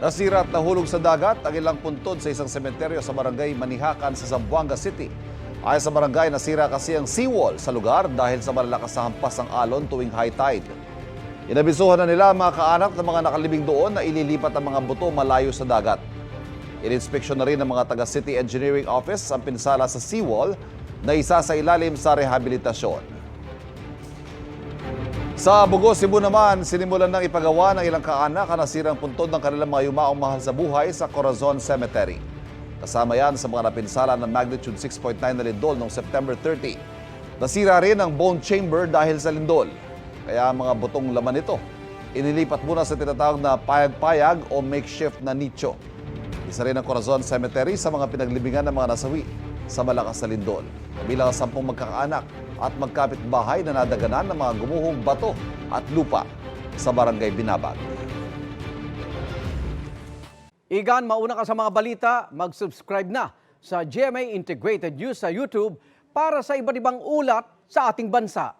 Nasira at nahulog sa dagat ang ilang puntod sa isang sementeryo sa barangay Manihakan sa Zamboanga City. Ayon sa barangay, nasira kasi ang seawall sa lugar dahil sa malalakas na hampas ng alon tuwing high tide. Inabisuhan na nila ang mga kaanak ng mga nakalibing doon na ililipat ang mga buto malayo sa dagat. Ininspeksyon na rin ng mga taga City Engineering Office ang pinsala sa seawall na isa sa ilalim sa rehabilitasyon. Sa Bugos, Cebu naman, sinimulan ng ipagawa ng ilang kaanak ang nasirang puntod ng kanilang mga yumaong mahal sa buhay sa Corazon Cemetery. Kasama yan sa mga napinsala ng magnitude 6.9 na lindol noong September 30. Nasira rin ang bone chamber dahil sa lindol. Kaya ang mga butong laman nito, inilipat muna sa tinatawag na payag-payag o makeshift na nicho. Isa rin ang Corazon Cemetery sa mga pinaglibingan ng mga nasawi sa malakas na lindol. Kabilang ang 10 magkakaanak at magkapit-bahay na nadaganan ng mga gumuhong bato at lupa sa barangay Binabag. Igan, mauna ka sa mga balita, mag-subscribe na sa GMA Integrated News sa YouTube para sa iba't ibang ulat sa ating bansa.